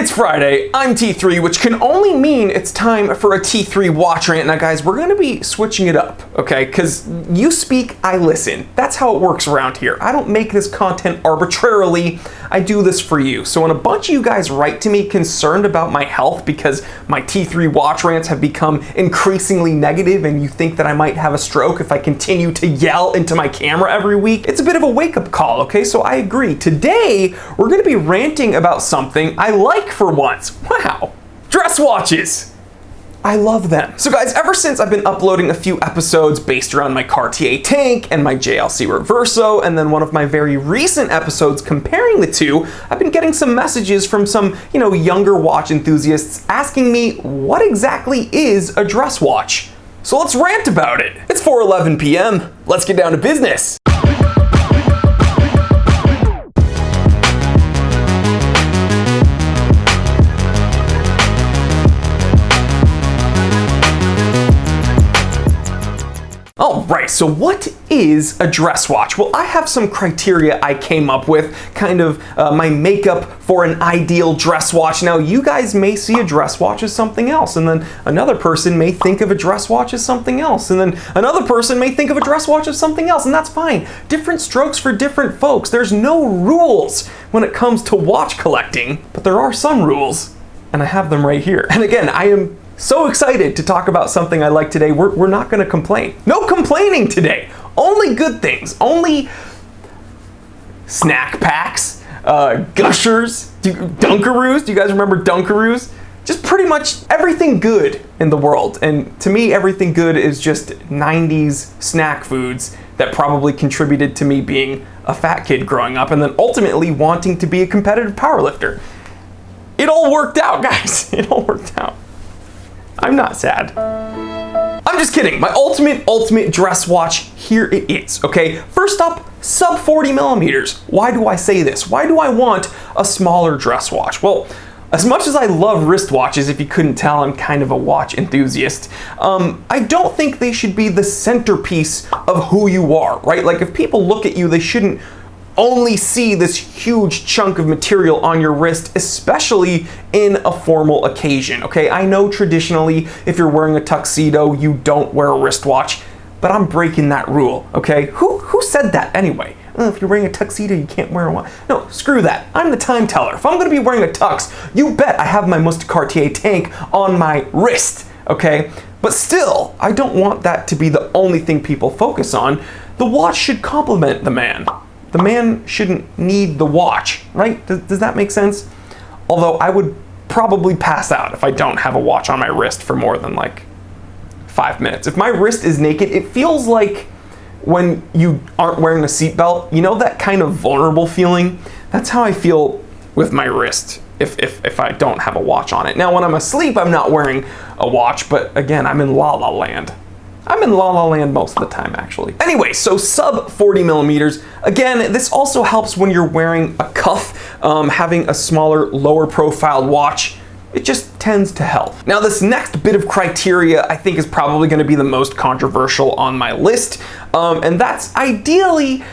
It's Friday, I'm T3, which can only mean it's time for a T3 watch rant. Now guys, we're gonna be switching it up, okay? Because you speak, I listen. That's how it works around here. I don't make this content arbitrarily, I do this for you. So when a bunch of you guys write to me concerned about my health because my T3 watch rants have become increasingly negative and you think that I might have a stroke if I continue to yell into my camera every week, it's a bit of a wake-up call, okay? So I agree. Today, we're gonna be ranting about something I like for once. Wow, dress watches. I love them. So guys, ever since I've been uploading a few episodes based around my Cartier Tank and my JLC Reverso, and then one of my very recent episodes comparing the two, I've been getting some messages from some, younger watch enthusiasts asking me what exactly is a dress watch. So let's rant about it. It's 4:11 p.m. Let's get down to business. Alright, so what is a dress watch? Well, I have some criteria I came up with, kind of my makeup for an ideal dress watch. Now, you guys may see a dress watch as something else, and then another person may think of a dress watch as something else, and then another person may think of a dress watch as something else, and that's fine. Different strokes for different folks. There's no rules when it comes to watch collecting, but there are some rules, and I have them right here. And again, I am so excited to talk about something I like today. We're not gonna complain. No complaining today. Only good things. Only snack packs, Gushers, Dunkaroos. Do you guys remember Dunkaroos? Just pretty much everything good in the world. And to me, everything good is just 90s snack foods that probably contributed to me being a fat kid growing up and then ultimately wanting to be a competitive powerlifter. It all worked out, guys. It all worked out. I'm not sad. I'm just kidding. My ultimate dress watch, here it is, okay? First up, sub 40 millimeters. Why do I say this? Why do I want a smaller dress watch? Well, as much as I love wristwatches, if you couldn't tell, I'm kind of a watch enthusiast. I don't think they should be the centerpiece of who you are, right? Like if people look at you, they shouldn't only see this huge chunk of material on your wrist, especially in a formal occasion, okay? I know traditionally, if you're wearing a tuxedo, you don't wear a wristwatch, but I'm breaking that rule, okay? Who said that anyway? If you're wearing a tuxedo, you can't wear a watch. No, screw that. I'm the time teller. If I'm gonna be wearing a tux, you bet I have my Mr. Cartier Tank on my wrist, okay? But still, I don't want that to be the only thing people focus on. The watch should complement the man. The man shouldn't need the watch, right? Does that make sense? Although I would probably pass out if I don't have a watch on my wrist for more than like 5 minutes. If my wrist is naked, it feels like when you aren't wearing a seatbelt, you know that kind of vulnerable feeling? That's how I feel with my wrist if I don't have a watch on it. Now, when I'm asleep, I'm not wearing a watch, but again, I'm in La La Land. I'm in La La Land most of the time, actually. Anyway, so sub 40 millimeters. Again, this also helps when you're wearing a cuff. Having a smaller, lower profile watch, it just tends to help. Now, this next bit of criteria I think is probably gonna be the most controversial on my list, and that's ideally,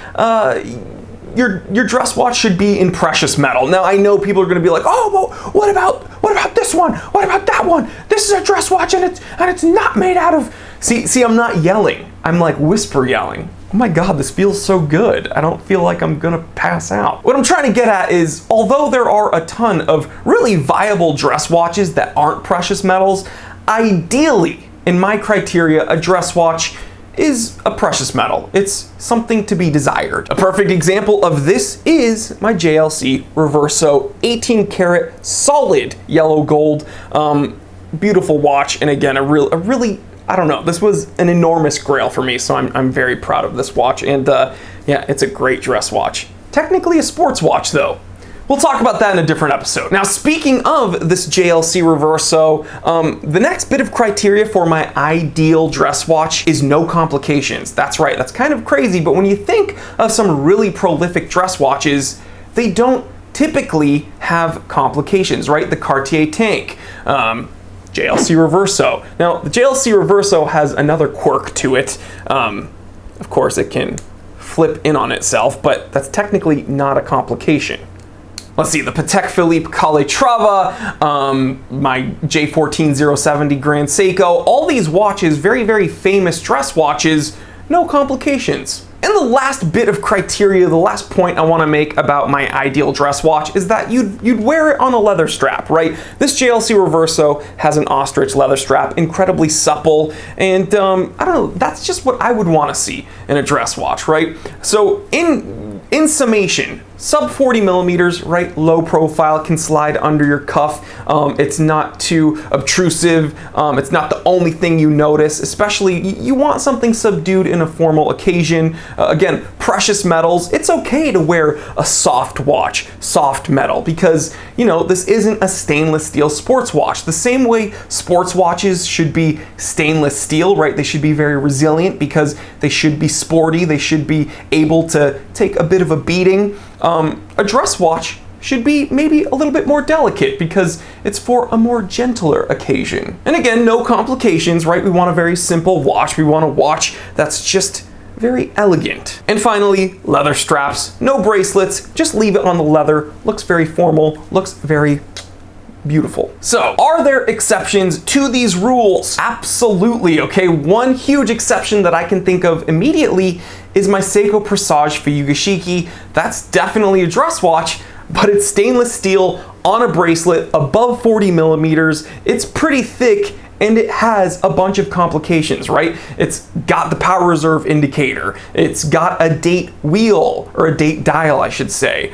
your dress watch should be in precious metal. Now, I know people are gonna be like, oh, well, what about this one? What about that one? This is a dress watch and it's not made out of... See, I'm not yelling. I'm like whisper yelling. Oh my God, this feels so good. I don't feel like I'm gonna pass out. What I'm trying to get at is, although there are a ton of really viable dress watches that aren't precious metals, ideally, in my criteria, a dress watch is a precious metal. It's something to be desired. A perfect example of this is my JLC Reverso 18 karat solid yellow gold. Beautiful watch, and again, a really, I don't know, this was an enormous grail for me, so I'm very proud of this watch, and yeah, it's a great dress watch. Technically a sports watch though. We'll talk about that in a different episode. Now, speaking of this JLC Reverso, the next bit of criteria for my ideal dress watch is no complications. That's right, that's kind of crazy, but when you think of some really prolific dress watches, they don't typically have complications, right? The Cartier Tank, JLC Reverso. Now, the JLC Reverso has another quirk to it. Of course, it can flip in on itself, but that's technically not a complication. let's see, the Patek Philippe Calatrava, my J14070 Grand Seiko, all these watches, very, very famous dress watches, no complications. And the last bit of criteria, the last point I want to make about my ideal dress watch is that you'd wear it on a leather strap, right? This JLC Reverso has an ostrich leather strap, incredibly supple, and I don't know, that's just what I would want to see in a dress watch, right? So in summation, sub 40 millimeters, right? Low profile, can slide under your cuff. It's not too obtrusive. It's not the only thing you notice, especially you want something subdued in a formal occasion. Again, precious metals. It's okay to wear a soft watch, soft metal, because, you know, this isn't a stainless steel sports watch. The same way sports watches should be stainless steel, right? They should be very resilient because they should be sporty. They should be able to take a bit of a beating. A dress watch should be maybe a little bit more delicate because it's for a more gentler occasion. And again, no complications, right? We want a very simple watch. We want a watch that's just very elegant. And finally, leather straps, no bracelets, just leave it on the leather. Looks very formal, looks very beautiful. So, are there exceptions to these rules? Absolutely, okay? One huge exception that I can think of immediately is my Seiko Presage Fuyugashiki. That's definitely a dress watch, but it's stainless steel on a bracelet above 40 millimeters. It's pretty thick, and it has a bunch of complications, right? It's got the power reserve indicator. It's got a date wheel, or a date dial, I should say.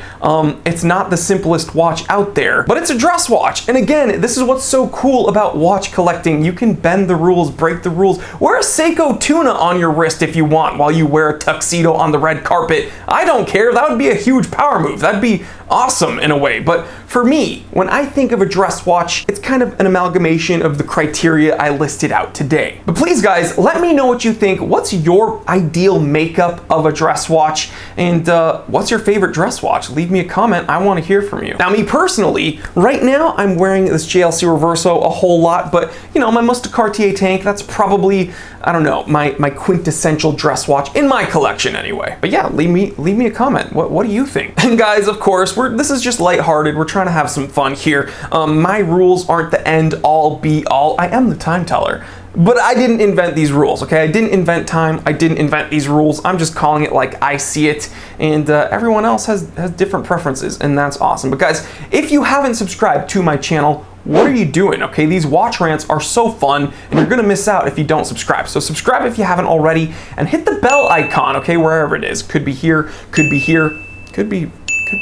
It's not the simplest watch out there, but it's a dress watch. And again, this is what's so cool about watch collecting. You can bend the rules, break the rules. Wear a Seiko Tuna on your wrist if you want while you wear a tuxedo on the red carpet. I don't care. That would be a huge power move. That'd be awesome in a way. But for me, when I think of a dress watch, it's kind of an amalgamation of the criteria I listed out today. But please guys, let me know what you think. What's your ideal makeup of a dress watch? And what's your favorite dress watch? Leave me a comment. I want to hear from you. Now, me personally, right now I'm wearing this JLC Reverso a whole lot, but you know, my Mustang Cartier tank, that's probably, I don't know, my quintessential dress watch in my collection anyway. But yeah, leave me a comment. What do you think? And guys, of course, this is just lighthearted. We're trying to have some fun here. My rules aren't the end all be all. I am the time teller, but I didn't invent these rules, okay? I didn't invent time. I didn't invent these rules. I'm just calling it like I see it, and everyone else has different preferences, and that's awesome. But guys, if you haven't subscribed to my channel, what are you doing, okay? These watch rants are so fun, and you're gonna miss out if you don't subscribe. So subscribe if you haven't already, and hit the bell icon, okay, wherever it is. Could be here, could be here, could be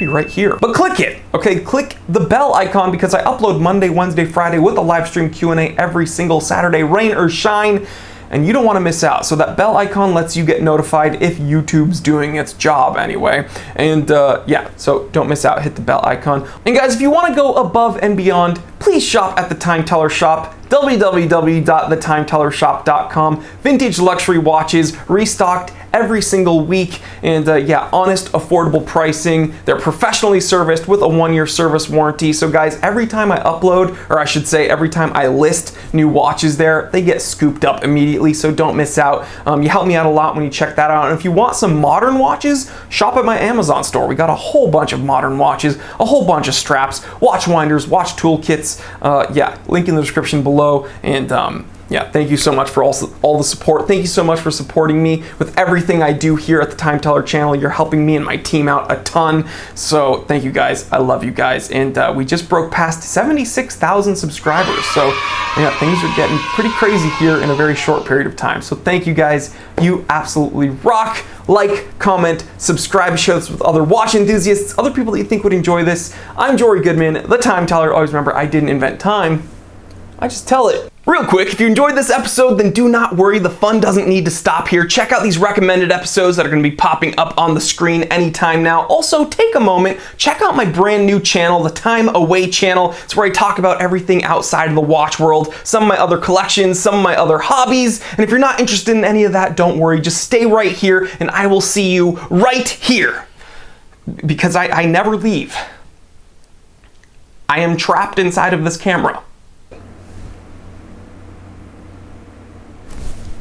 right here. But click it, okay? Click the bell icon because I upload Monday, Wednesday, Friday with a live stream Q&A every single Saturday, rain or shine, and you don't want to miss out. So that bell icon lets you get notified if YouTube's doing its job anyway. And yeah, so don't miss out, hit the bell icon. And guys, if you want to go above and beyond, please shop at the Time Teller Shop, www.thetimetellershop.com. Vintage luxury watches, restocked every single week, and yeah, honest, affordable pricing. They're professionally serviced with a 1-year service warranty. So guys, every time I upload, or I should say every time I list new watches there, they get scooped up immediately, so don't miss out. You help me out a lot when you check that out. And if you want some modern watches, shop at my Amazon store. We got a whole bunch of modern watches, a whole bunch of straps, watch winders, watch toolkits. Yeah, link in the description below. And yeah, thank you so much for all the support. Thank you so much for supporting me with everything I do here at the Time Teller channel. You're helping me and my team out a ton. So thank you guys. I love you guys. And we just broke past 76,000 subscribers. So yeah, things are getting pretty crazy here in a very short period of time. So thank you guys. You absolutely rock. Like, comment, subscribe, share this with other watch enthusiasts, other people that you think would enjoy this. I'm Jory Goodman, the Time Teller. Always remember, I didn't invent time. I just tell it. Real quick, if you enjoyed this episode, then do not worry, the fun doesn't need to stop here. Check out these recommended episodes that are going to be popping up on the screen anytime now. Also, take a moment, check out my brand new channel, the Time Away channel. It's where I talk about everything outside of the watch world, some of my other collections, some of my other hobbies. And if you're not interested in any of that, don't worry, just stay right here and I will see you right here. Because I never leave. I am trapped inside of this camera.